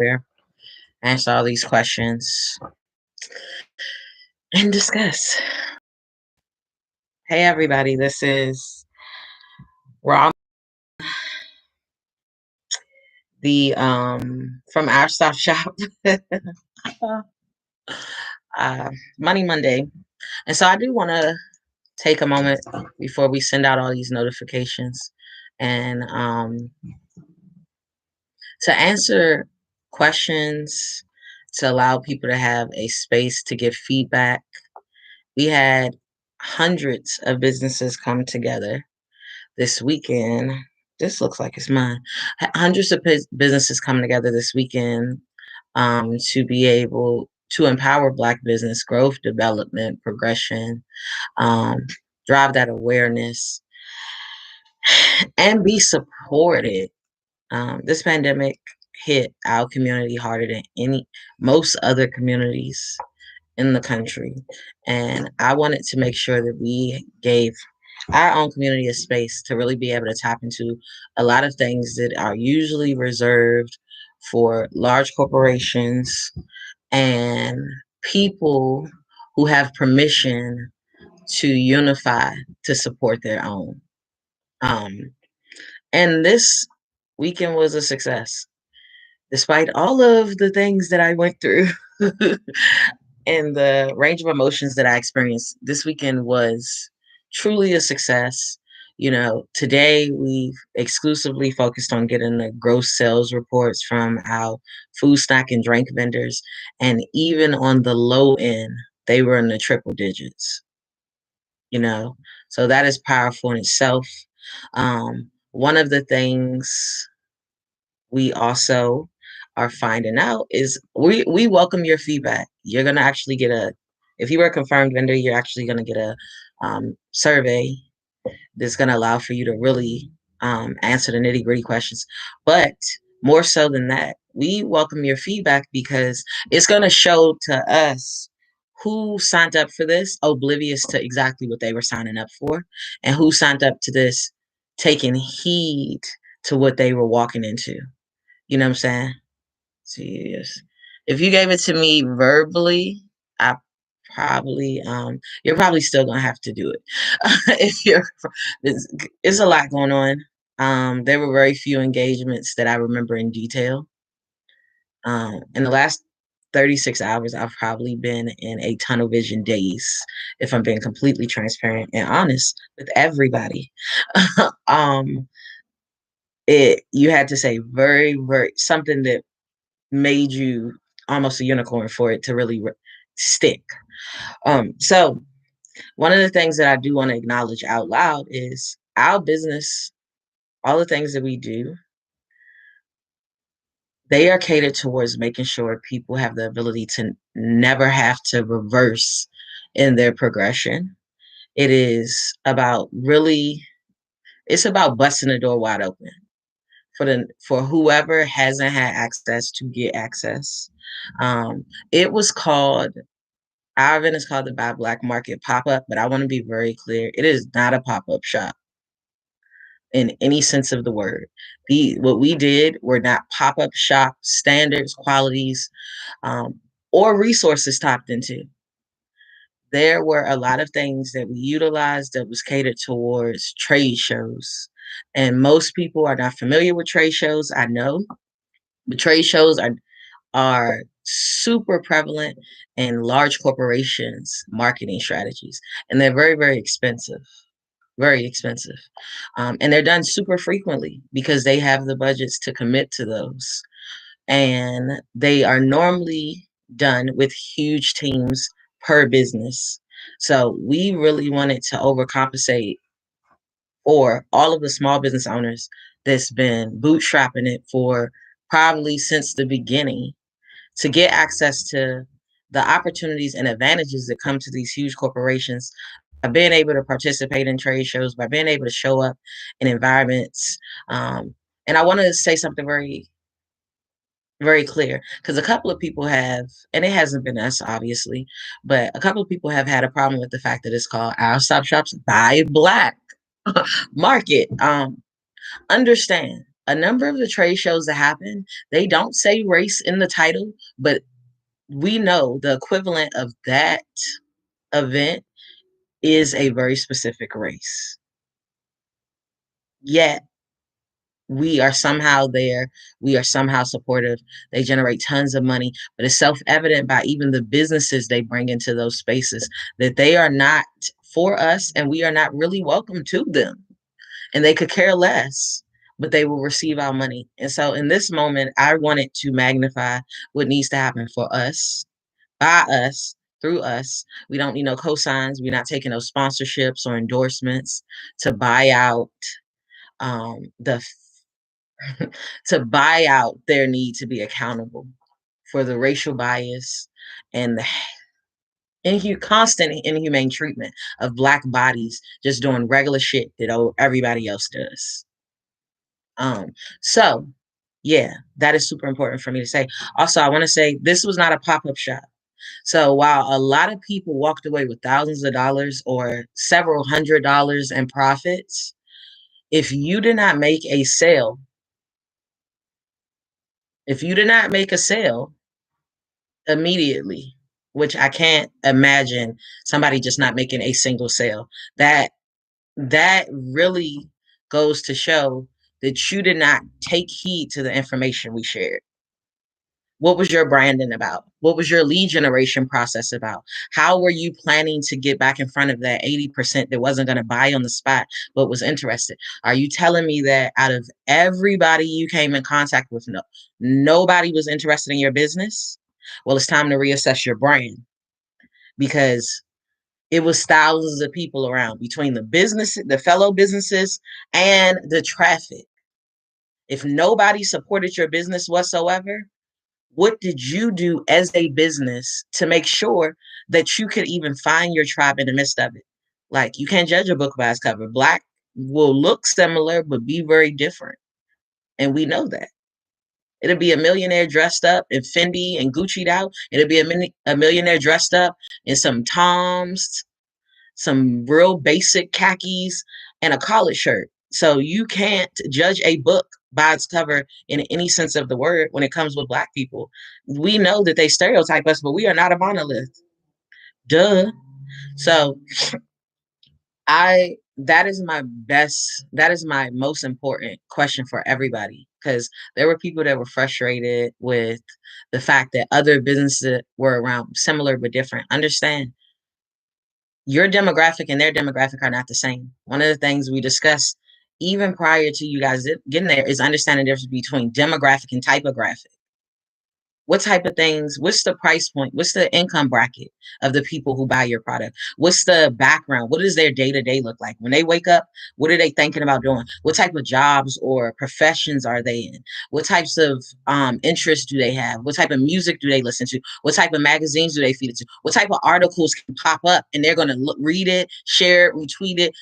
here, answer all these questions, and discuss. Hey, everybody, this is Rob, the from our stop shop, Money Monday. And so I do want to take a moment before we send out all these notifications and to answer questions, to allow people to have a space to give feedback. We had hundreds of businesses come together this weekend. This looks like it's mine. Hundreds of businesses come together this weekend to be able to empower Black business growth, development, progression, um, drive that awareness, and be supported. This pandemic hit our community harder than most other communities in the country, and I wanted to make sure that we gave our own community a space to really be able to tap into a lot of things that are usually reserved for large corporations and people who have permission to unify to support their own. Um, and this weekend was a success, despite all of the things that I went through and the range of emotions that I experienced. This weekend was truly a success. Today we've exclusively focused on getting the gross sales reports from our food, snack, and drink vendors. And even on the low end, they were in the triple digits, you know. So that is powerful in itself. One of the things we also are finding out is we welcome your feedback. You're gonna actually get if you are a confirmed vendor, you're actually gonna get a survey that's gonna allow for you to really answer the nitty gritty questions. But more so than that, we welcome your feedback because it's gonna show to us who signed up for this oblivious to exactly what they were signing up for, and who signed up to this taking heed to what they were walking into. You know what I'm saying? Serious. If you gave it to me verbally, I probably you're probably still gonna have to do it. if you're it's a lot going on. There were very few engagements that I remember in detail. In the last 36 hours, I've probably been in a tunnel vision daze, if I'm being completely transparent and honest with everybody. um you had to say very, very something that made you almost a unicorn for it to really stick. So one of the things that I do want to acknowledge out loud is our business, all the things that we do, they are catered towards making sure people have the ability to never have to reverse in their progression. It is about really, it's about busting the door wide open for whoever hasn't had access to get access. It was called Our event is called the Buy Black Market Pop-Up, but I want to be very clear. It is not a pop-up shop in any sense of the word. What we did were not pop-up shop standards, qualities, um, or resources tapped into. There were a lot of things that we utilized that was catered towards trade shows. And most people are not familiar with trade shows, I know, but trade shows are super prevalent in large corporations' marketing strategies, and they're very, very expensive, very expensive. And they're done super frequently because they have the budgets to commit to those. And they are normally done with huge teams per business. So we really wanted to overcompensate for all of the small business owners that's been bootstrapping it for probably since the beginning to get access to the opportunities and advantages that come to these huge corporations by being able to participate in trade shows, by being able to show up in environments. And I want to say something very, very clear because a couple of people have, and it hasn't been us, obviously, but a couple of people have had a problem with the fact that it's called Our Stop Shops Buy Black Market. Understand A number of the trade shows that happen, they don't say race in the title, but we know the equivalent of that event is a very specific race. Yet we are somehow there. We are somehow supportive. They generate tons of money, but it's self-evident by even the businesses they bring into those spaces that they are not for us and we are not really welcome to them. And they could care less, but they will receive our money. And so in this moment, I wanted to magnify what needs to happen for us, by us, through us. We don't need no cosigns. We're not taking no sponsorships or endorsements to buy out the to buy out their need to be accountable for the racial bias and the constant inhumane treatment of Black bodies just doing regular shit that everybody else does. So yeah, that is super important for me to say. Also, I want to say this was not a pop-up shop. So while a lot of people walked away with thousands of dollars or several $100s in profits, if you did not make a sale, if you did not make a sale immediately, which I can't imagine somebody just not making a single sale, that that really goes to show that you did not take heed to the information we shared. What was your branding about? What was your lead generation process about? How were you planning to get back in front of that 80% that wasn't going to buy on the spot but was interested? Are you telling me that out of everybody you came in contact with, nobody was interested in your business? Well, it's time to reassess your brand because it was thousands of people around between the fellow businesses, and the traffic. If nobody supported your business whatsoever, what did you do as a business to make sure that you could even find your tribe in the midst of it? Like, you can't judge a book by its cover. Black will look similar, but be very different. And we know that. It'll be a millionaire dressed up in Fendi and Gucci'd out. It'll be a millionaire dressed up in some Toms, some real basic khakis, and a collared shirt. So you can't judge a book by its cover in any sense of the word when it comes with Black people. We know that they stereotype us, but we are not a monolith. Duh. So I that is my most important question for everybody, because there were people that were frustrated with the fact that other businesses were around similar but different. Understand, your demographic and their demographic are not the same. One of the things we discussed even prior to you guys getting there is understanding the difference between demographic and typographic. What type of things, what's the price point? What's the income bracket of the people who buy your product? What's the background? What does their day-to-day look like? When they wake up, what are they thinking about doing? What type of jobs or professions are they in? What types of interests do they have? What type of music do they listen to? What type of magazines do they feed it to? What type of articles can pop up and they're going to read it, share it, retweet it,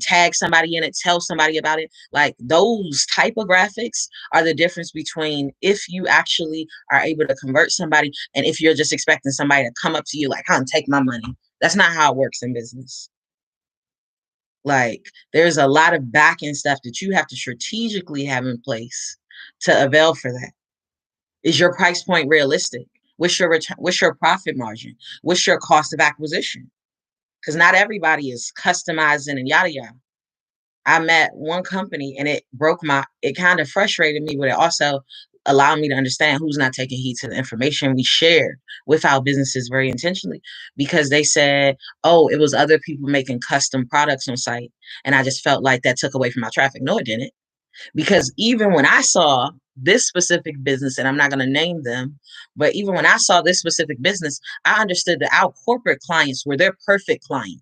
tag somebody in it, tell somebody about it? Like, those typographics are the difference between if you actually are able to convert somebody and if you're just expecting somebody to come up to you like, "Huh, take my money." That's not how it works in business. Like, there's a lot of back end stuff that you have to strategically have in place to avail for that. Is your price point realistic? What's your return? What's your profit margin? What's your cost of acquisition? Because not everybody is customizing and yada yada. I met one company and it kind of frustrated me, but it also allowed me to understand who's not taking heed to the information we share with our businesses very intentionally, because they said, oh, it was other people making custom products on site. And I just felt like that took away from my traffic. No, it didn't. Because even when I saw this specific business, and I'm not going to name them, but even when I saw this specific business, I understood that our corporate clients were their perfect client.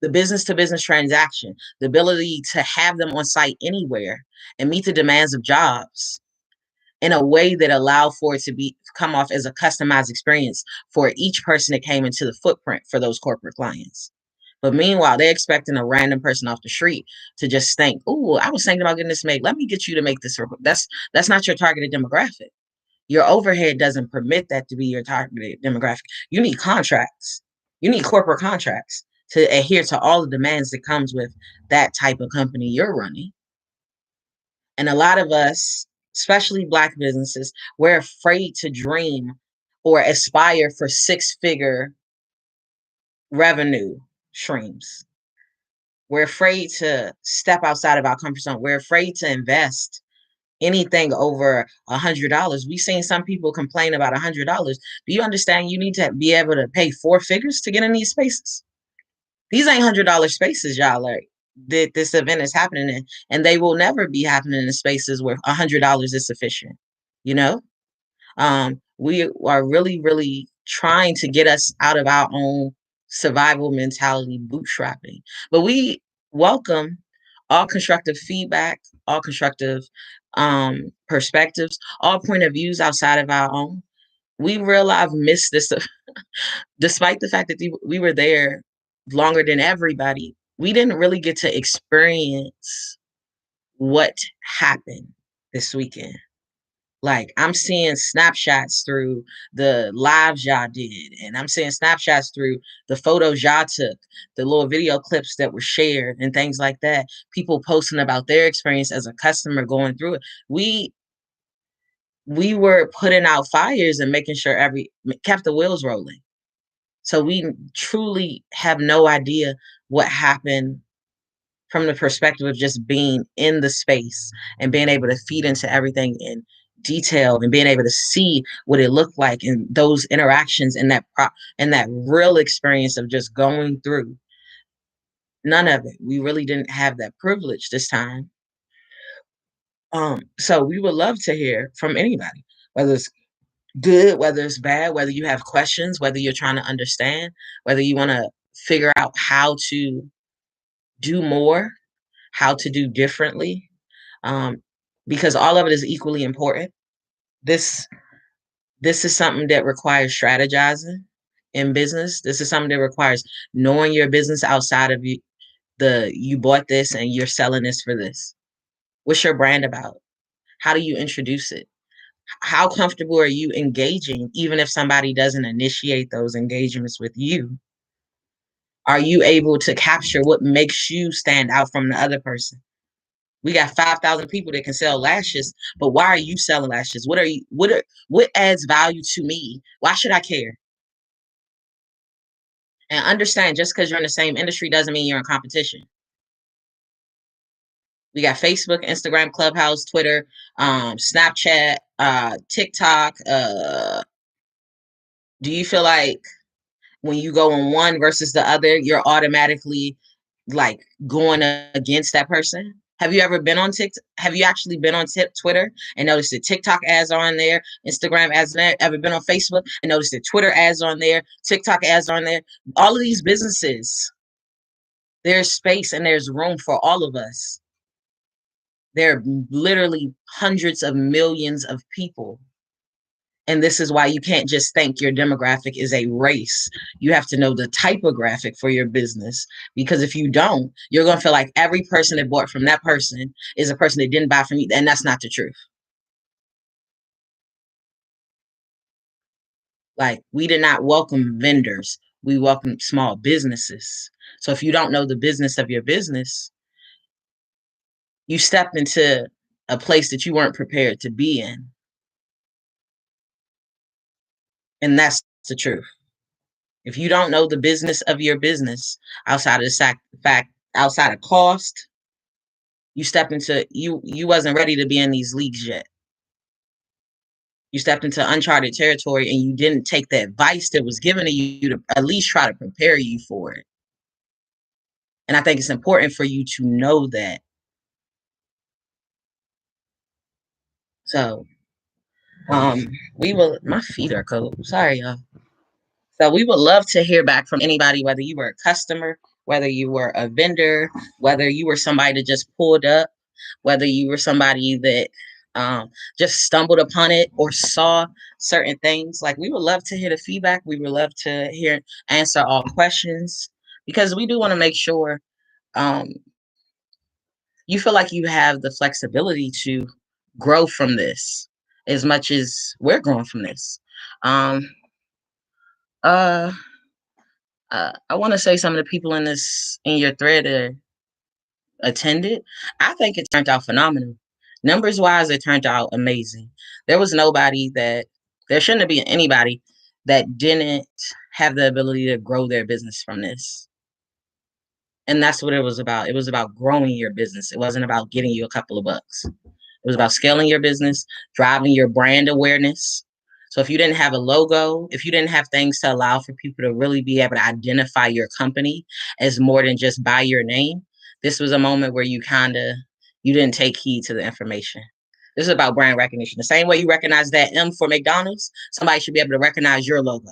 The business to business transaction, the ability to have them on site anywhere and meet the demands of jobs in a way that allowed for it to be come off as a customized experience for each person that came into the footprint for those corporate clients. But meanwhile, they're expecting a random person off the street to just think, "Oh, I was thinking about getting this made. Let me get you to make this." That's not your targeted demographic. Your overhead doesn't permit that to be your targeted demographic. You need contracts. You need corporate contracts to adhere to all the demands that comes with that type of company you're running. And a lot of us, especially Black businesses, we're afraid to dream or aspire for six-figure revenue streams. We're afraid to step outside of our comfort zone. We're afraid to invest anything over $100. We've seen some people complain about $100. Do you understand you need to be able to pay four figures to get in these spaces? These ain't $100 spaces, y'all. Like that this event is happening in, and they will never be happening in spaces where $100 is sufficient. You know, we are really, really trying to get us out of our own survival mentality, bootstrapping. But we welcome all constructive feedback, all constructive perspectives, all point of views outside of our own. We realize missed this, despite the fact that we were there longer than everybody. We didn't really get to experience what happened this weekend. Like, I'm seeing snapshots through the lives y'all did, and I'm seeing snapshots through the photos y'all took, the little video clips that were shared and things like that. People posting about their experience as a customer going through it. We were putting out fires and making sure kept the wheels rolling. So we truly have no idea what happened from the perspective of just being in the space and being able to feed into everything in detail and being able to see what it looked like in those interactions and that real experience of just going through. None of it. We really didn't have that privilege this time. So we would love to hear from anybody, whether it's good, whether it's bad, whether you have questions, whether you're trying to understand, whether you want to figure out how to do more, how to do differently, um, because all of it is equally important. This this is something that requires strategizing in business. This is something that requires knowing your business outside of you bought this and you're selling this for this. What's your brand about? How do you introduce it? How comfortable are you engaging, even if somebody doesn't initiate those engagements with you? Are you able to capture what makes you stand out from the other person? We got 5,000 people that can sell lashes, but why are you selling lashes? What adds value to me? Why should I care? And understand, just because you're in the same industry doesn't mean you're in competition. We got Facebook, Instagram, Clubhouse, Twitter, Snapchat, TikTok. Do you feel like when you go on one versus the other, you're automatically like going against that person? Have you ever been on TikTok? Have you actually been on Twitter and noticed that TikTok ads are on there, Instagram ads on there? Ever been on Facebook and noticed that Twitter ads on there, TikTok ads on there? All of these businesses, there's space and there's room for all of us. There are literally hundreds of millions of people. And this is why you can't just think your demographic is a race. You have to know the typographic for your business. Because if you don't, you're going to feel like every person that bought from that person is a person that didn't buy from you. And that's not the truth. Like, we did not welcome vendors. We welcome small businesses. So if you don't know the business of your business, you stepped into a place that you weren't prepared to be in. And that's the truth. If you don't know the business of your business outside of the fact, outside of cost, you stepped into you wasn't ready to be in these leagues yet. You stepped into uncharted territory and you didn't take the advice that was given to you to at least try to prepare you for it. And I think it's important for you to know that. So we will my feet are cold. Sorry, y'all. So we would love to hear back from anybody, whether you were a customer, whether you were a vendor, whether you were somebody that just pulled up, whether you were somebody that just stumbled upon it or saw certain things. Like, we would love to hear the feedback. We would love to hear answer all questions, because we do want to make sure um, you feel like you have the flexibility to grow from this as much as we're growing from this. Um, uh, I want to say some of the people in your thread that attended, I think it turned out phenomenal. Numbers wise, it turned out amazing. There was nobody that there shouldn't have been anybody that didn't have the ability to grow their business from this. And that's what it was about. It was about growing your business. It wasn't about getting you a couple of bucks. It was about scaling your business, driving your brand awareness. So if you didn't have a logo, if you didn't have things to allow for people to really be able to identify your company as more than just by your name, this was a moment where you didn't take heed to the information. This is about brand recognition. The same way you recognize that M for McDonald's, somebody should be able to recognize your logo.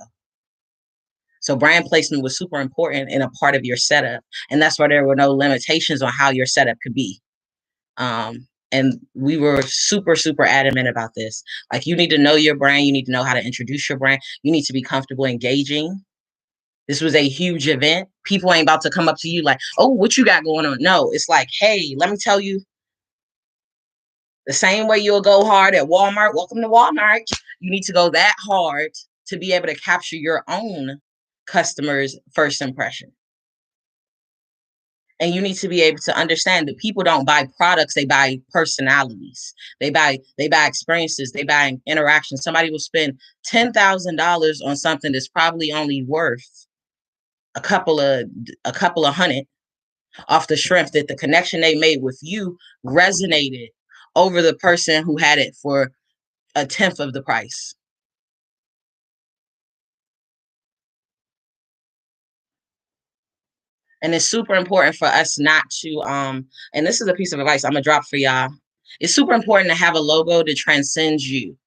So brand placement was super important and a part of your setup. And that's why there were no limitations on how your setup could be. And we were super, super adamant about this. Like, you need to know your brand. You need to know how to introduce your brand. You need to be comfortable engaging. This was a huge event. People ain't about to come up to you like, oh, what you got going on? No, it's like, hey, let me tell you, the same way you'll go hard at Walmart. Welcome to Walmart. You need to go that hard to be able to capture your own customer's first impression. And you need to be able to understand that people don't buy products, they buy personalities. They buy experiences, they buy interactions. Somebody will spend $10,000 on something that's probably only worth a couple of hundred, off the strength that the connection they made with you resonated over the person who had it for a tenth of the price. And it's super important for us not to and this is a piece of advice I'm gonna drop for y'all. It's super important to have a logo that transcends you.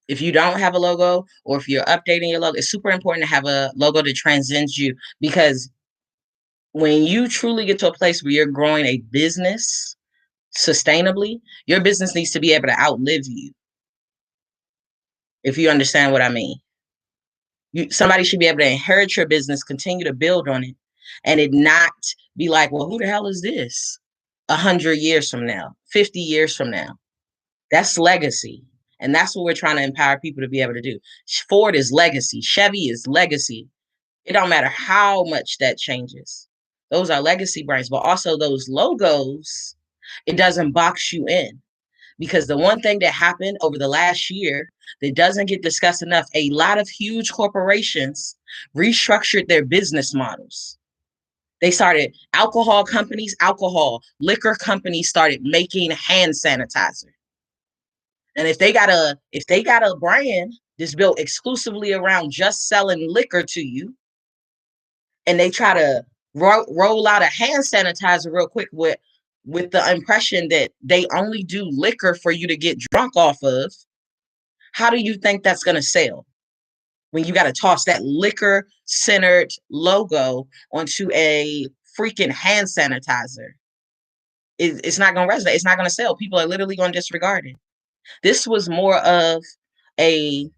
If you don't have a logo, or if you're updating your logo, it's super important to have a logo that transcends you, because when you truly get to a place where you're growing a business sustainably, your business needs to be able to outlive you, if you understand what I mean. Somebody should be able to inherit your business, continue to build on it, and it not be like, well, who the hell is this 100 years from now, 50 years from now? That's legacy. And that's what we're trying to empower people to be able to do. Ford is legacy. Chevy is legacy. It don't matter how much that changes. Those are legacy brands, but also those logos, it doesn't box you in. Because the one thing that happened over the last year that doesn't get discussed enough, a lot of huge corporations restructured their business models. They started liquor companies started making hand sanitizer. And if they got a brand that's built exclusively around just selling liquor to you, and they try to roll out a hand sanitizer real quick with the impression that they only do liquor for you to get drunk off of, how do you think that's going to sell when you got to toss that liquor centered logo onto a freaking hand sanitizer? It's not going to resonate. It's not going to sell. People are literally going to disregard it. This was more of a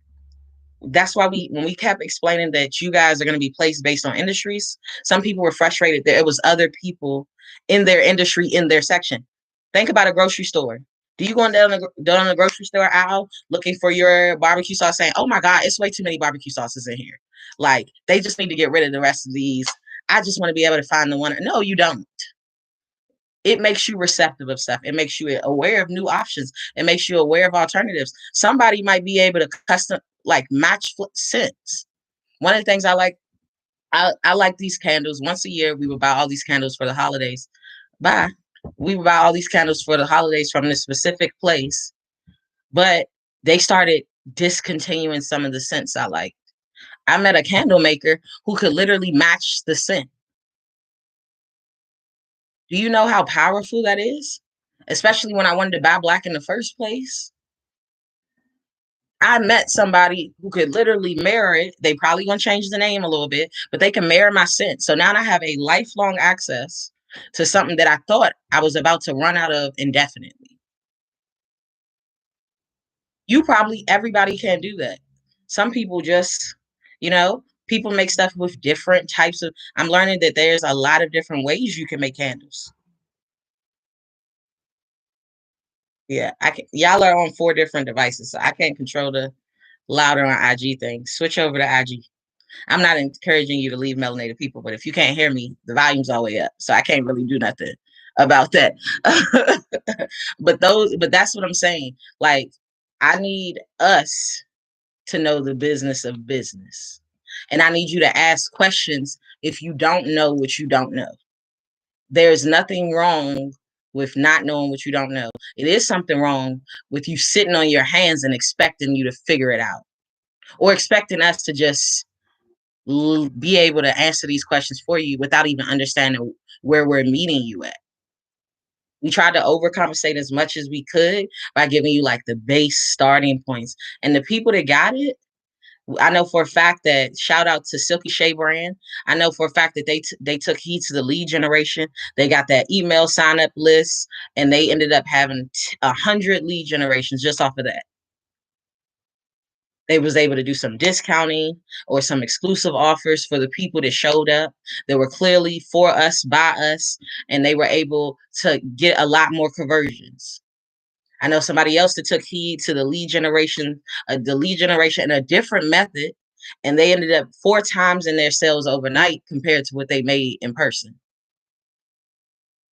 that's why when we kept explaining that you guys are going to be placed based on industries, some people were frustrated that it was other people in their industry in their section. Think about a grocery store. Do you go down the grocery store aisle looking for your barbecue sauce, saying, oh my God, it's way too many barbecue sauces in here, like they just need to get rid of the rest of these, I just want to be able to find the one? No, you don't. It makes you receptive of stuff. It makes you aware of new options. It makes you aware of alternatives. Somebody might be able to custom, like, match scents. One of the things I like these candles. Once a year, we would buy all these candles for the holidays. Bye. We would buy all these candles for the holidays from this specific place, but they started discontinuing some of the scents I like. I met a candle maker who could literally match the scent. Do you know how powerful that is? Especially when I wanted to buy black in the first place. I met somebody who could literally mirror it. They probably gonna change the name a little bit, but they can mirror my scent. So now I have a lifelong access to something that I thought I was about to run out of indefinitely. Everybody can't do that. Some people just, people make stuff with different types of. I'm learning that there's a lot of different ways you can make candles. Yeah, y'all are on 4 different devices, so I can't control the louder on IG thing. Switch over to IG. I'm not encouraging you to leave melanated people, but if you can't hear me, the volume's all the way up, so I can't really do nothing. about that. But that's what I'm saying. Like, I need us to know the business of business. And I need you to ask questions if you don't know what you don't know. There's nothing wrong with not knowing what you don't know. It is something wrong with you sitting on your hands and expecting you to figure it out, or expecting us to just be able to answer these questions for you without even understanding where we're meeting you at. We tried to overcompensate as much as we could by giving you like the base starting points. And the people that got it, I know for a fact that, shout out to Silky Shea brand. I know for a fact that they took heed to the lead generation. They got that email sign up list, and they ended up having 100 lead generations just off of that. They was able to do some discounting or some exclusive offers for the people that showed up. They were clearly for us, by us, and they were able to get a lot more conversions. I know somebody else that took heed to the lead generation in a different method, and they ended up 4 times in their sales overnight compared to what they made in person.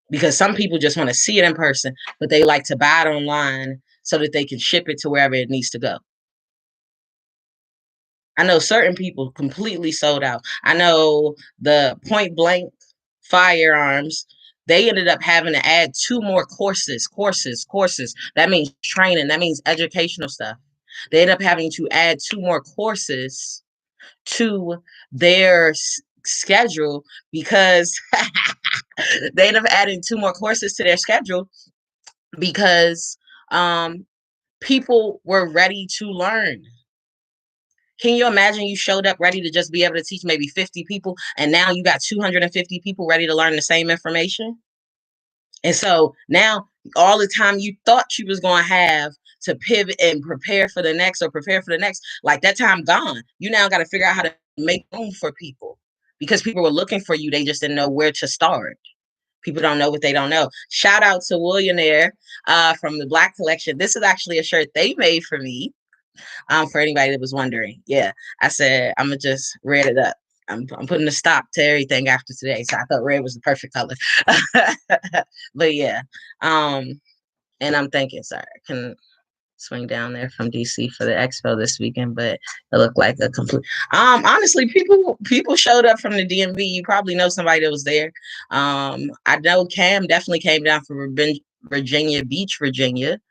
Because some people just want to see it in person, but they like to buy it online so that they can ship it to wherever it needs to go. I know certain people completely sold out. I know the Point Blank Firearms, they ended up having to add 2 more courses. That means training, that means educational stuff. They ended up having to add 2 more courses to their schedule because they ended up adding 2 more courses to their schedule because um, people were ready to learn. Can you imagine you showed up ready to just be able to teach maybe 50 people, and now you got 250 people ready to learn the same information? And so now all the time you thought you was going to have to pivot and prepare for the next, like that time gone. You now got to figure out how to make room for people because people were looking for you. They just didn't know where to start. People don't know what they don't know. Shout out to Willionaire from the Black Collection. This is actually a shirt they made for me. For anybody that was wondering. Yeah, I said I'm gonna just red it up. I'm putting a stop to everything after today, so I thought red was the perfect color. But yeah, and I'm thinking, sorry, I can swing down there from DC for the expo this weekend, but it looked like a complete. Honestly, people showed up from the DMV. You probably know somebody that was there. I know Cam definitely came down from Virginia Beach, Virginia.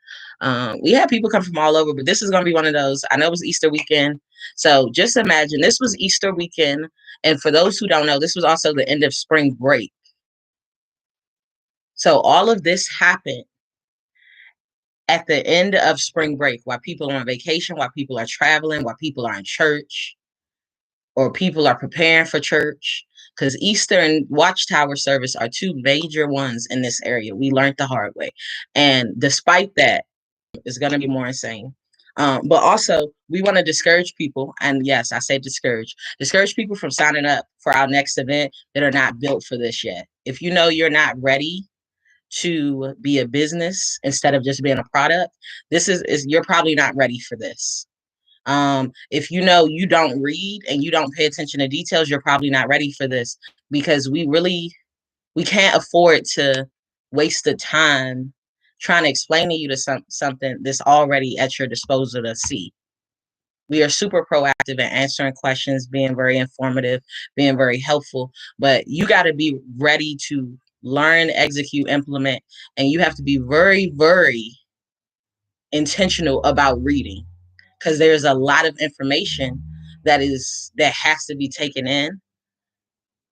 We had people come from all over, but this is going to be one of those. I know it was Easter weekend. So just imagine this was Easter weekend. And for those who don't know, this was also the end of spring break. So all of this happened at the end of spring break while people are on vacation, while people are traveling, while people are in church, or people are preparing for church. Because Easter and Watchtower service are 2 major ones in this area. We learned the hard way. And despite that, it's going to be more insane. But also, we want to discourage people. And yes, I say discourage people from signing up for our next event that are not built for this yet. If you know you're not ready to be a business instead of just being a product, this is you're probably not ready for this. If you know you don't read and you don't pay attention to details, you're probably not ready for this because we can't afford to waste the time trying to explain to you to something that's already at your disposal to see. We are super proactive in answering questions, being very informative, being very helpful, but you got to be ready to learn, execute, implement, and you have to be very, very intentional about reading because there's a lot of information that has to be taken in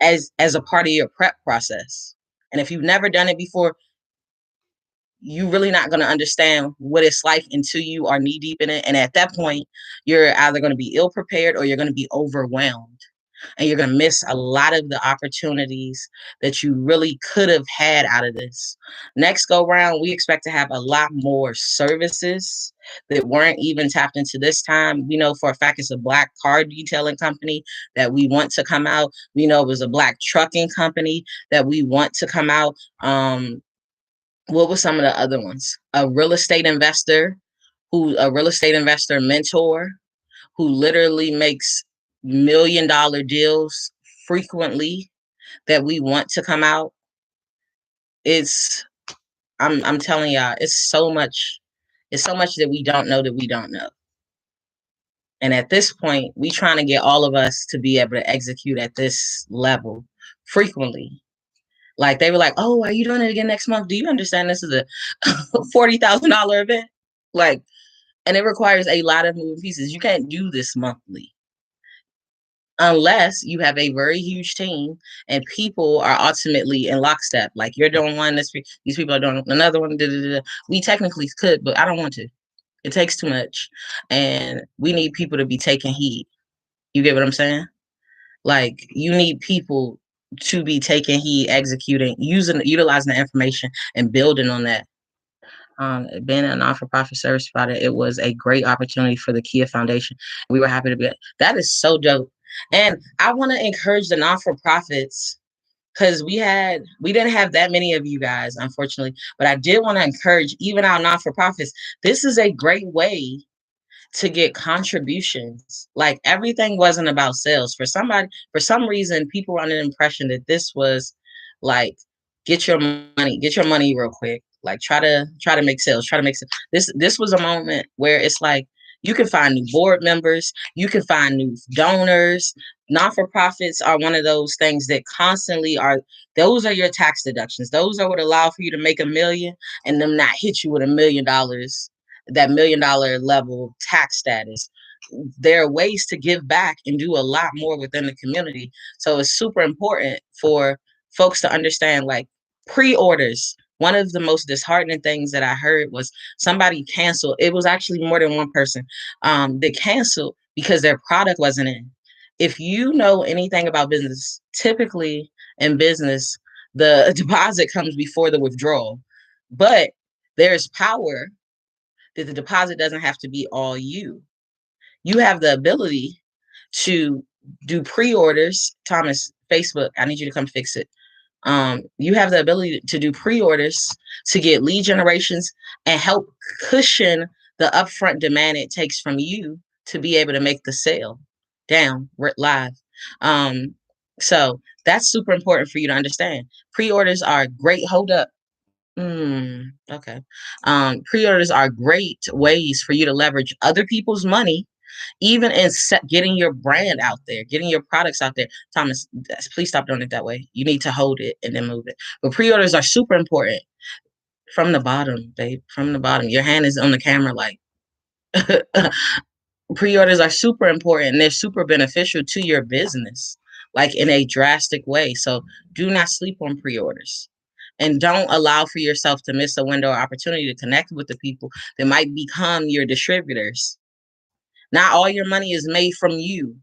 as a part of your prep process. And if you've never done it before, you really not going to understand what it's like until you are knee deep in it. And at that point, you're either going to be ill prepared or you're going to be overwhelmed. And you're going to miss a lot of the opportunities that you really could have had out of this. Next go round, we expect to have a lot more services that weren't even tapped into this time. We know for a fact it's a Black car detailing company that we want to come out. We know it was a Black trucking company that we want to come out. What were some of the other ones? A real estate investor mentor who literally makes $1 million deals frequently that we want to come out. It's I'm telling y'all, it's so much that we don't know that we don't know. And at this point, we trying to get all of us to be able to execute at this level frequently. Like they were like, "Oh, are you doing it again next month? Do you understand this is a $40,000 event?" Like, and it requires a lot of moving pieces. You can't do this monthly unless you have a very huge team and people are ultimately in lockstep. Like you're doing one, these people are doing another one. Da, da, da. We technically could, but I don't want to. It takes too much, and we need people to be taking heed. You get what I'm saying? Like you need people to be taking heed, executing, utilizing the information and building on that. Being a non-for-profit service provider, it was a great opportunity for the Kia Foundation. We were happy to be. That is so dope. And I want to encourage the non-for-profits because we didn't have that many of you guys, unfortunately. But I did want to encourage even our non-for-profits. This is a great way to get contributions. Like everything wasn't about sales. For some reason, people were under the impression that this was like get your money real quick. Like try to make sales, try to make sales. This was a moment where it's like you can find new board members, you can find new donors. Non-for-profits are one of those things that constantly are, those are your tax deductions. Those are what allow for you to make 1 million and them not hit you with $1 million, that $1 million level tax status. There are ways to give back and do a lot more within the community. So it's super important for folks to understand like pre-orders. One of the most disheartening things that I heard was somebody canceled. It was actually more than one person that canceled because their product wasn't in. If you know anything about business, typically in business, the deposit comes before the withdrawal. But there's power that the deposit doesn't have to be all you. You have the ability to do pre-orders. Thomas, Facebook, I need you to come fix it. You have the ability to do pre-orders to get lead generations and help cushion the upfront demand it takes from you to be able to make the sale down live. Um, so that's super important for you to understand. Pre-orders are great. Hold up. Okay. Pre-orders are great ways for you to leverage other people's money, even in getting your brand out there, getting your products out there. Thomas, please stop doing it that way. You need to hold it and then move it. But pre-orders are super important. From the bottom, babe. From the bottom. Your hand is on the camera like pre-orders are super important and they're super beneficial to your business, like in a drastic way. So do not sleep on pre-orders. And don't allow for yourself to miss a window or opportunity to connect with the people that might become your distributors. Not all your money is made from you.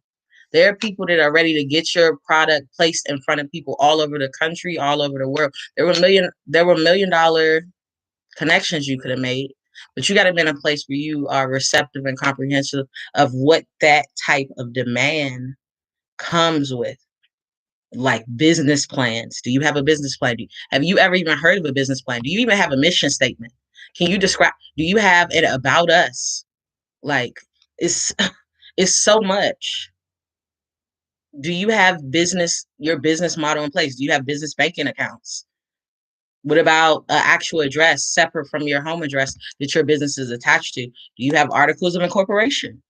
There are people that are ready to get your product placed in front of people all over the country, all over the world. There were $1 million connections you could have made, but you got to be in a place where you are receptive and comprehensive of what that type of demand comes with. Like business plans. Do you have a business plan? Have you ever even heard of a business plan? Do you even have a mission statement? Can you describe? Do you have it about us? Like it's it's so much. Do you have your business model in place? Do you have business banking accounts? What about an actual address separate from your home address that your business is attached to? Do you have articles of incorporation?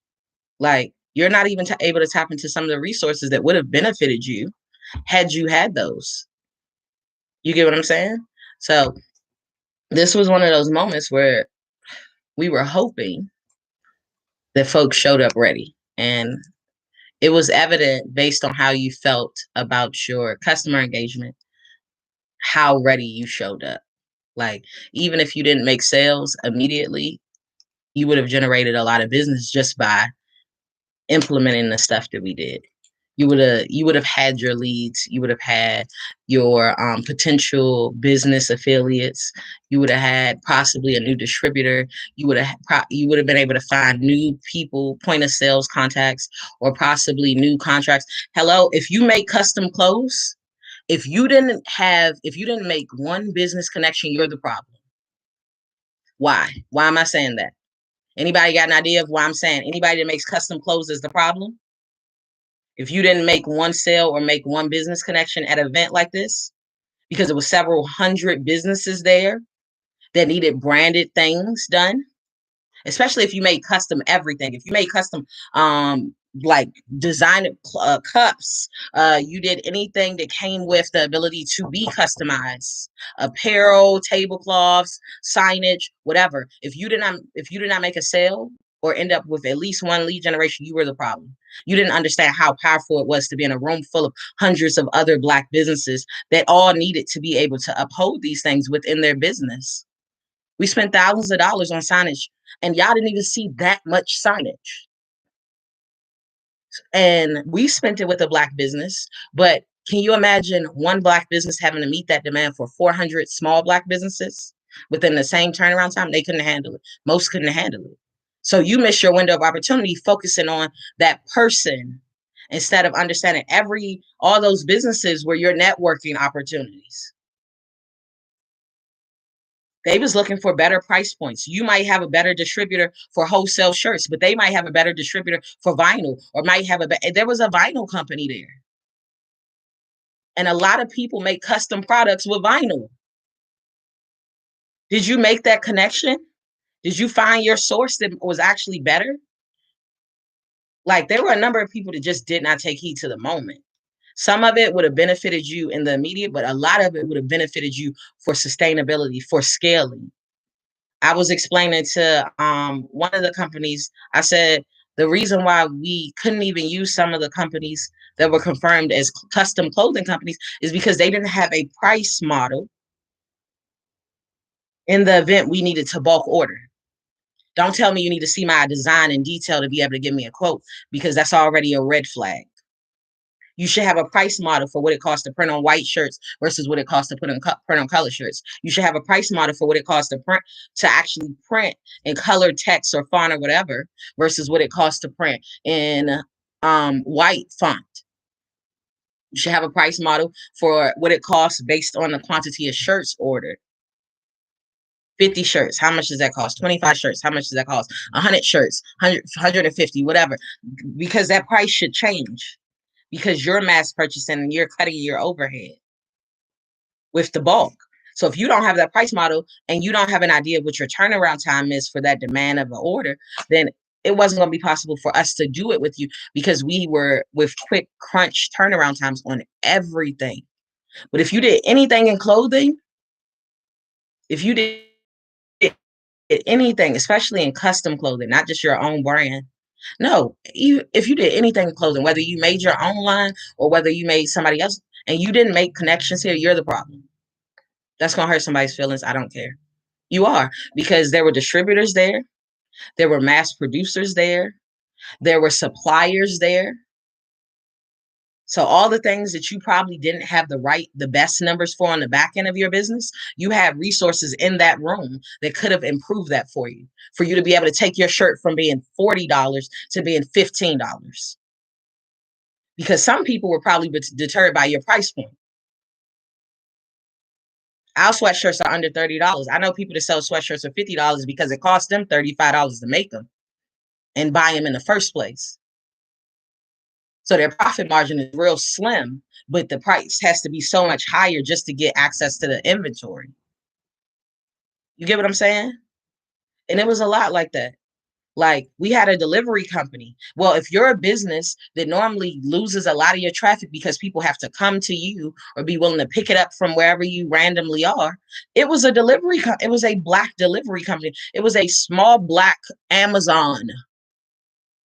Like you're not even able to tap into some of the resources that would have benefited you had you had those. You get what I'm saying? So this was one of those moments where we were hoping that folks showed up ready. And it was evident based on how you felt about your customer engagement, how ready you showed up. Like, even if you didn't make sales immediately, you would have generated a lot of business just by implementing the stuff that we did. You would have had your leads, you would have had your potential business affiliates, you would have had possibly a new distributor, you would have been able to find new people, point of sales contacts, or possibly new contracts. Hello, if you make custom clothes, if you didn't make one business connection, you're the problem. Why am I saying that? Anybody got an idea of why I'm saying anybody that makes custom clothes is the problem? If you didn't make one sale or make one business connection at an event like this, because it was several hundred businesses there that needed branded things done, especially if you made custom everything. If you made custom like designer cups, you did anything that came with the ability to be customized, apparel, tablecloths, signage, whatever. If you did not make a sale or end up with at least one lead generation, you were the problem. You didn't understand how powerful it was to be in a room full of hundreds of other Black businesses that all needed to be able to uphold these things within their business. We spent thousands of dollars on signage, and y'all didn't even see that much signage. And we spent it with a Black business, but can you imagine one Black business having to meet that demand for 400 small Black businesses within the same turnaround time? They couldn't handle it. Most couldn't handle it. So you miss your window of opportunity focusing on that person instead of understanding all those businesses were your networking opportunities. They was looking for better price points. You might have a better distributor for wholesale shirts, but they might have a better distributor for vinyl, or might have there was a vinyl company there. And a lot of people make custom products with vinyl. Did you make that connection? Did you find your source that was actually better? Like, there were a number of people that just did not take heed to the moment. Some of it would have benefited you in the immediate, but a lot of it would have benefited you for sustainability, for scaling. I was explaining to one of the companies, I said, the reason why we couldn't even use some of the companies that were confirmed as custom clothing companies is because they didn't have a price model in the event we needed to bulk order. Don't tell me you need to see my design in detail to be able to give me a quote, because that's already a red flag. You should have a price model for what it costs to print on white shirts versus what it costs to print on color shirts. You should have a price model for what it costs to actually print in color text or font or whatever versus what it costs to print in white font. You should have a price model for what it costs based on the quantity of shirts ordered. 50 shirts, how much does that cost? 25 shirts, how much does that cost? 100 shirts, 150, whatever, because that price should change, because you're mass purchasing and you're cutting your overhead with the bulk. So if you don't have that price model and you don't have an idea of what your turnaround time is for that demand of an order, then it wasn't going to be possible for us to do it with you, because we were with quick crunch turnaround times on everything. But if you did anything in clothing, if you did anything, especially in custom clothing, not just your own brand. No, if you did anything in clothing, whether you made your own line or whether you made somebody else, and you didn't make connections here, you're the problem. That's gonna hurt somebody's feelings. I don't care. You are, because there were distributors there were mass producers there were suppliers there. So all the things that you probably didn't have the best numbers for on the back end of your business, you had resources in that room that could have improved that for you to be able to take your shirt from being $40 to being $15. Because some people were probably deterred by your price point. Our sweatshirts are under $30. I know people that sell sweatshirts for $50 because it cost them $35 to make them and buy them in the first place. So their profit margin is real slim, but the price has to be so much higher just to get access to the inventory. You get what I'm saying? And it was a lot like that. Like, we had a delivery company. Well, if you're a business that normally loses a lot of your traffic because people have to come to you or be willing to pick it up from wherever you randomly are, it was it was a Black delivery company. It was a small Black Amazon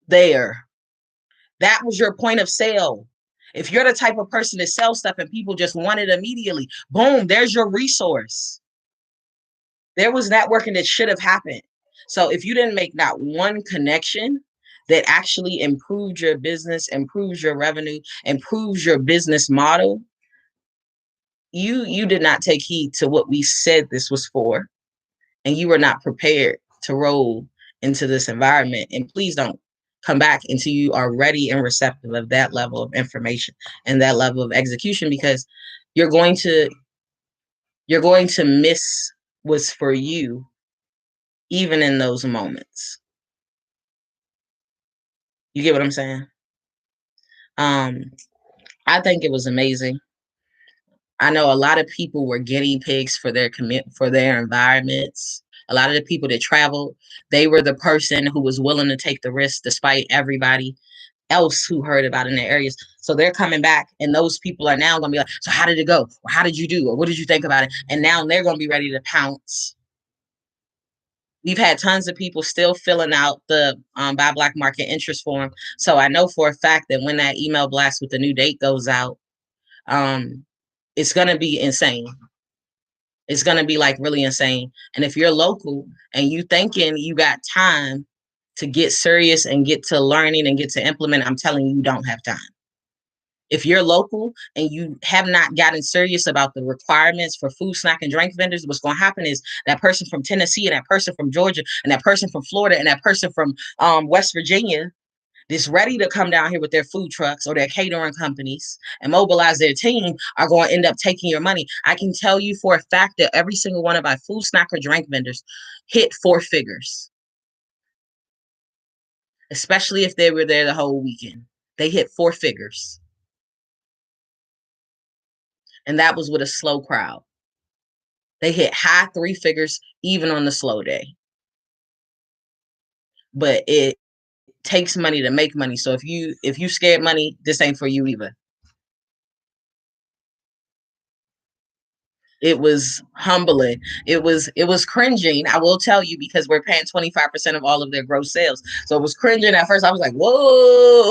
there. That was your point of sale. If you're the type of person that sells stuff and people just want it immediately, boom, there's your resource. There was networking that should have happened. So if you didn't make not one connection that actually improved your business, improves your revenue, improves your business model, you did not take heed to what we said this was for, and you were not prepared to roll into this environment. And please don't come back until you are ready and receptive of that level of information and that level of execution, because you're going to miss what's for you even in those moments. You get what I'm saying? I think it was amazing. I know a lot of people were guinea pigs for their environments. A lot of the people that traveled, they were the person who was willing to take the risk despite everybody else who heard about it in their areas. So they're coming back, and those people are now going to be like, so how did it go? Or how did you do? Or what did you think about it? And now they're going to be ready to pounce. We've had tons of people still filling out the Buy Black Market interest form. So I know for a fact that when that email blast with the new date goes out, um, it's going to be insane. It's going to be like really insane. And if you're local and you thinking you got time to get serious and get to learning and get to implement, I'm telling you, you don't have time. If you're local and you have not gotten serious about the requirements for food, snack, and drink vendors, what's going to happen is that person from Tennessee and that person from Georgia and that person from Florida and that person from West Virginia that's ready to come down here with their food trucks or their catering companies and mobilize their team are going to end up taking your money. I can tell you for a fact that every single one of our food, snack, or drink vendors hit four figures, especially if they were there the whole weekend. They hit four figures. And that was with a slow crowd. They hit high three figures even on the slow day. But it takes money to make money. So if you scared money, this ain't for you either. It was humbling. It was cringing. I will tell you, because we're paying 25% of all of their gross sales. So it was cringing at first. I was like, whoa,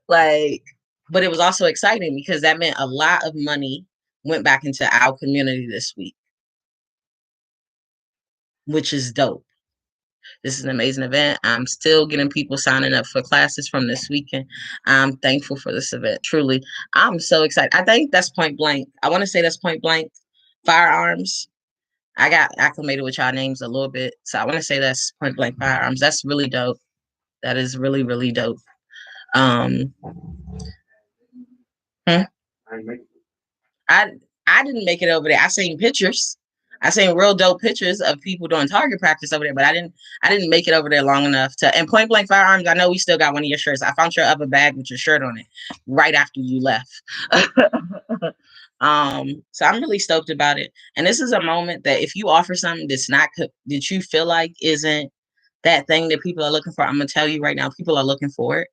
like, but it was also exciting because that meant a lot of money went back into our community this week, which is dope. This is an amazing event. I'm still getting people signing up for classes from this weekend. I'm thankful for this event. Truly, I'm so excited. I think that's Point Blank. I want to say that's Point Blank Firearms. I got acclimated with y'all names a little bit, so I want to say that's Point Blank Firearms. That's really dope. That is really, really dope. Um, hmm? I I didn't make it over there. I seen pictures. I seen real dope pictures of people doing target practice over there, but I didn't make it over there long enough to. And Point Blank Firearms, I know we still got one of your shirts. I found your other bag with your shirt on it right after you left. So I'm really stoked about it. And this is a moment that if you offer something that's not that you feel like isn't that thing that people are looking for, I'm gonna tell you right now, people are looking for it.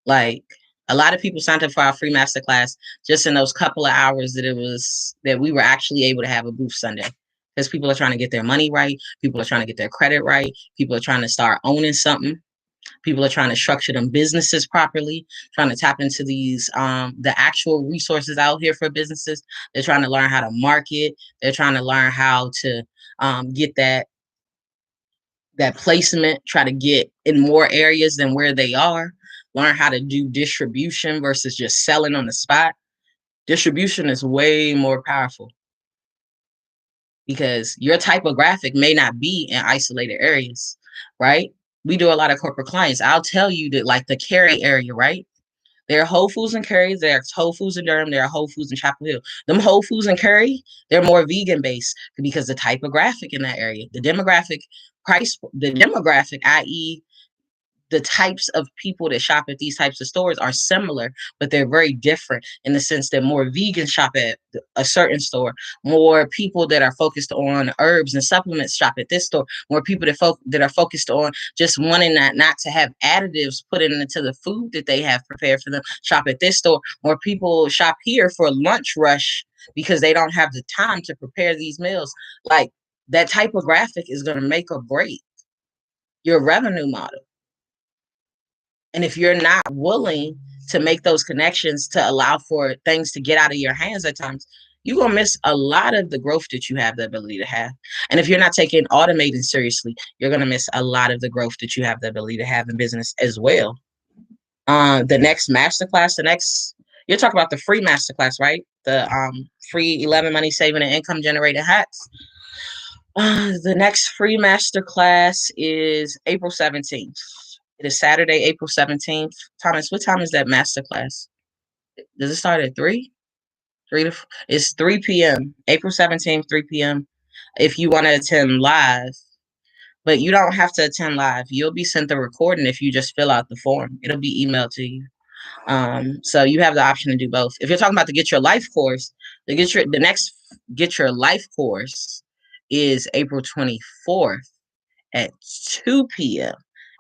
Like, a lot of people signed up for our free masterclass just in those couple of hours that we were actually able to have a booth Sunday. Because people are trying to get their money right, people are trying to get their credit right, people are trying to start owning something, people are trying to structure them businesses properly, trying to tap into these the actual resources out here for businesses. They're trying to learn how to market, they're trying to learn how to get that placement, try to get in more areas than where they are, learn how to do distribution versus just selling on the spot. Distribution is way more powerful because your typographic may not be in isolated areas, right? We do a lot of corporate clients. I'll tell you that, like, the Cary area, right? There are Whole Foods and Cary, there are Whole Foods in Durham, there are Whole Foods in Chapel Hill. Them Whole Foods and Cary, they're more vegan based because the typographic in that area, the demographic, i.e., the types of people that shop at these types of stores are similar, but they're very different in the sense that more vegans shop at a certain store, more people that are focused on herbs and supplements shop at this store, more people that are focused on just wanting not to have additives put into the food that they have prepared for them shop at this store, more people shop here for lunch rush because they don't have the time to prepare these meals. Like, that typographic is going to make or break your revenue model. And if you're not willing to make those connections to allow for things to get out of your hands at times, you're going to miss a lot of the growth that you have the ability to have. And if you're not taking automating seriously, you're going to miss a lot of the growth that you have the ability to have in business as well. The next masterclass, you're talking about the free masterclass, right? The free 11 money saving and income generating hacks. The next free masterclass is April 17th. It is Saturday, April 17th. Thomas, what time is that masterclass? Does it start at 3? It's 3 p.m. April 17th, 3 p.m. If you want to attend live, but you don't have to attend live. You'll be sent the recording if you just fill out the form. It'll be emailed to you. So you have the option to do both. If you're talking about the Get Your Life course, the next Get Your Life course is April 24th at 2 p.m.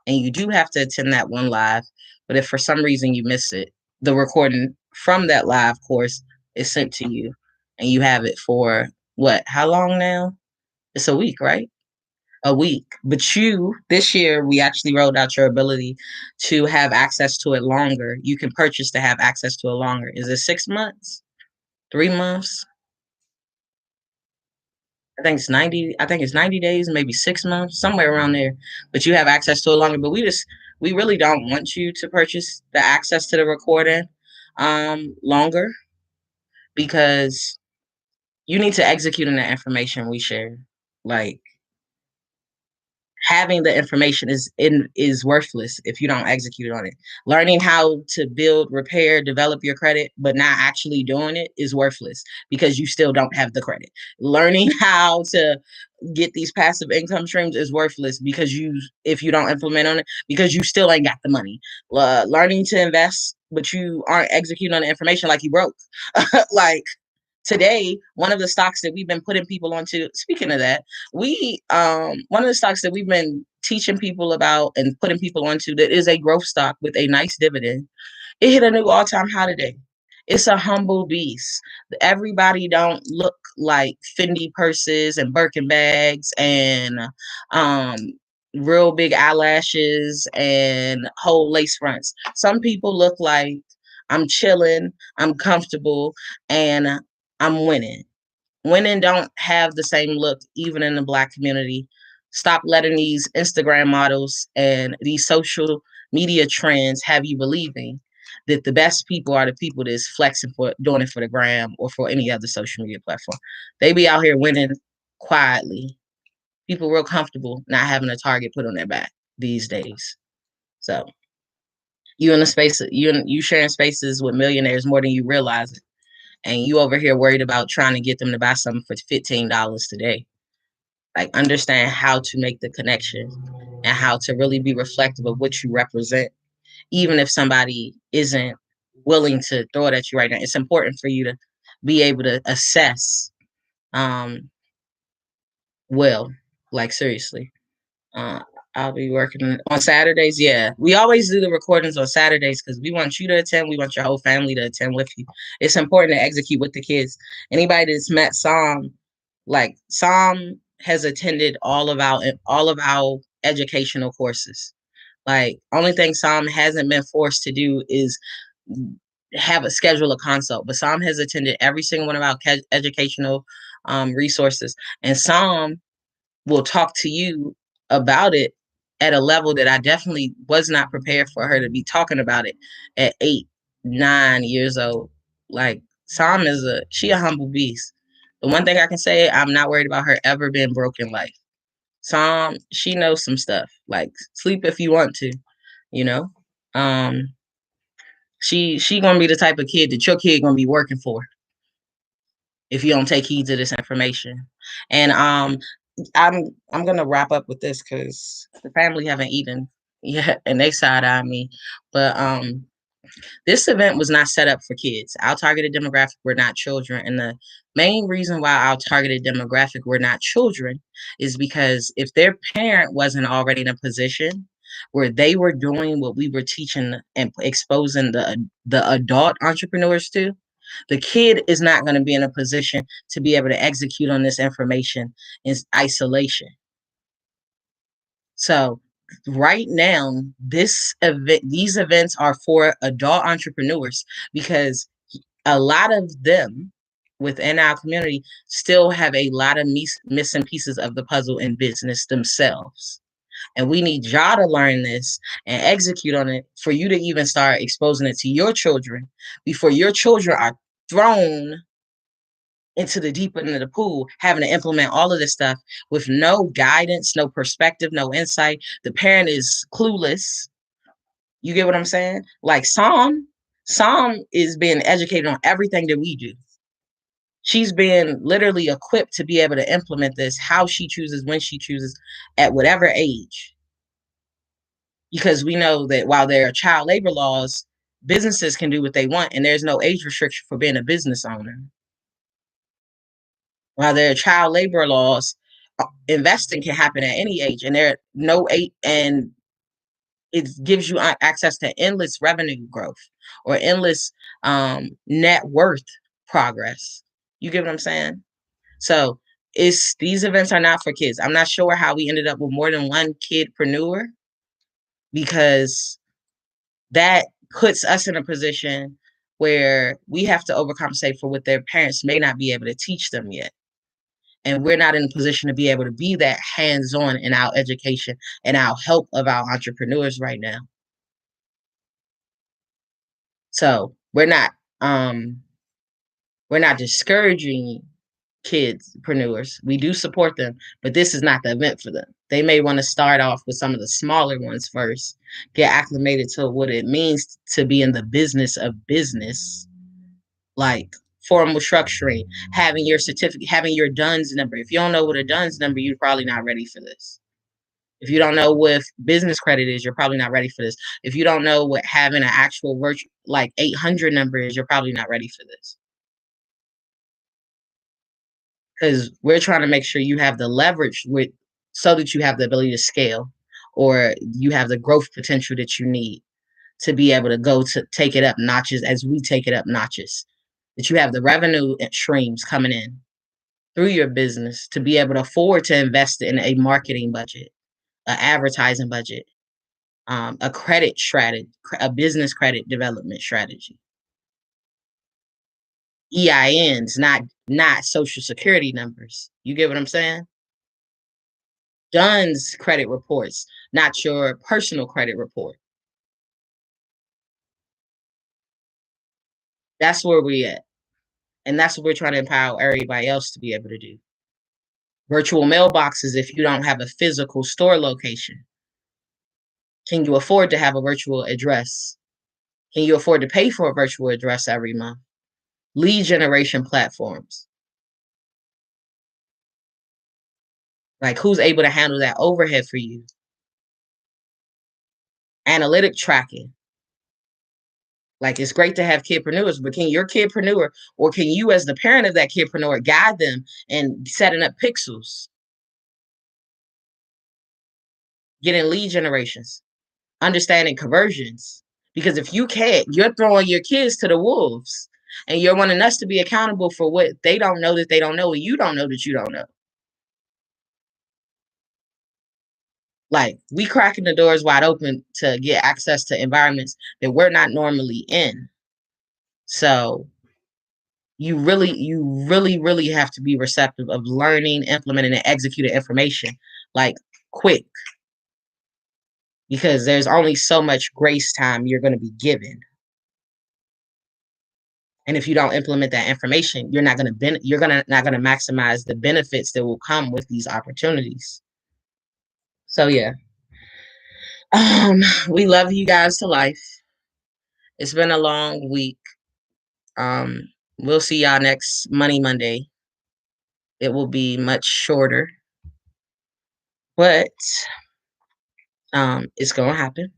And you do have to attend that one live. But if for some reason you miss it, the recording from that live course is sent to you, and you have it for what? How long now? It's a week, right? A week. But this year, we actually rolled out your ability to have access to it longer. You can purchase to have access to it longer. Is it 6 months? 3 months? I think it's 90 days, maybe 6 months, somewhere around there. But you have access to it longer. But we really don't want you to purchase the access to the recording longer, because you need to execute on the information we share. Like, having the information is worthless if you don't execute on it. Learning how to build, repair, develop your credit, but not actually doing it is worthless because you still don't have the credit. Learning how to get these passive income streams is worthless because if you don't implement on it, because you still ain't got the money. Learning to invest, but you aren't executing on the information, like you broke. Like, today, one of the stocks that we've been putting people onto, speaking of that, one of the stocks that we've been teaching people about and putting people onto, that is a growth stock with a nice dividend, it hit a new all-time high today. It's a humble beast. Everybody don't look like Fendi purses and Birkin bags and um real big eyelashes and whole lace fronts. Some people look like, I'm chilling, I'm comfortable, and I'm winning. Women don't have the same look, even in the Black community. Stop letting these Instagram models and these social media trends have you believing that the best people are the people that's flexing for doing it for the gram or for any other social media platform. They be out here winning quietly. People real comfortable not having a target put on their back these days. So you sharing spaces with millionaires more than you realize it, and you over here worried about trying to get them to buy something for $15 today. Like, understand how to make the connection and how to really be reflective of what you represent, even if somebody isn't willing to throw it at you right now. It's important for you to be able to assess, um, well, like, seriously. Uh, I'll be working on Saturdays. Yeah, we always do the recordings on Saturdays because we want you to attend. We want your whole family to attend with you. It's important to execute with the kids. Anybody that's met Psalm has attended all of our educational courses. Like, only thing Psalm hasn't been forced to do is have a schedule a consult, but Psalm has attended every single one of our educational resources, and Psalm will talk to you about it at a level that I definitely was not prepared for her to be talking about it at 8, 9 years old. Like, Psalm she a humble beast. The one thing I can say, I'm not worried about her ever being broke in life. Psalm, she knows some stuff. Like, sleep if you want to, you know. Um, she gonna be the type of kid that your kid gonna be working for if you don't take heed to this information. And I'm gonna wrap up with this because the family haven't eaten yet and they side eye me. But this event was not set up for kids. Our targeted demographic were not children. And the main reason why our targeted demographic were not children is because if their parent wasn't already in a position where they were doing what we were teaching and exposing the adult entrepreneurs to, the kid is not going to be in a position to be able to execute on this information in isolation. So right now, these events are for adult entrepreneurs because a lot of them within our community still have a lot of missing pieces of the puzzle in business themselves. And we need y'all to learn this and execute on it for you to even start exposing it to your children before your children are thrown into the deep end of the pool, having to implement all of this stuff with no guidance, no perspective, no insight. The parent is clueless. You get what I'm saying? Like, Psalm is being educated on everything that we do. She's been literally equipped to be able to implement this how she chooses, when she chooses, at whatever age. Because we know that while there are child labor laws, businesses can do what they want, and there's no age restriction for being a business owner. While there are child labor laws, investing can happen at any age, and there are no age, and it gives you access to endless revenue growth or endless net worth progress. You get what I'm saying? So it's these events are not for kids. I'm not sure how we ended up with more than one kidpreneur because that puts us in a position where we have to overcompensate for what their parents may not be able to teach them yet. And we're not in a position to be able to be that hands-on in our education and our help of our entrepreneurs right now. So um we're not discouraging kidspreneurs. We do support them, but this is not the event for them. They may want to start off with some of the smaller ones first, get acclimated to what it means to be in the business of business, like formal structuring, having your certificate, having your DUNS number. If you don't know what a DUNS number, you're probably not ready for this. If you don't know what business credit is, you're probably not ready for this. If you don't know what having an actual virtual like 800 number is, you're probably not ready for this. Because we're trying to make sure you have the leverage with so that you have the ability to scale or you have the growth potential that you need to be able to go to take it up notches as we take it up notches. That you have the revenue streams coming in through your business to be able to afford to invest in a marketing budget, an advertising budget, a credit strategy, a business credit development strategy. EINs, not social security numbers. You get what I'm saying? DUNS credit reports, not your personal credit report. That's where we at. And that's what we're trying to empower everybody else to be able to do. Virtual mailboxes if you don't have a physical store location. Can you afford to have a virtual address? Can you afford to pay for a virtual address every month? Lead generation platforms. Like who's able to handle that overhead for you? Analytic tracking. Like it's great to have kidpreneurs, but can your kidpreneur or can you as the parent of that kidpreneur guide them in setting up pixels, getting lead generations, understanding conversions? Because if you can't, you're throwing your kids to the wolves and you're wanting us to be accountable for what they don't know that they don't know and you don't know that you don't know. Like we cracking the doors wide open to get access to environments that we're not normally in. So you really have to be receptive of learning, implementing, and executing information like quick because there's only so much grace time you're going to be given. And if you don't implement that information, you're not going to you're going to not going to maximize the benefits that will come with these opportunities. So yeah. We love you guys to life. It's been a long week. Um we'll see y'all next Money Monday. It will be much shorter, but it's going to happen.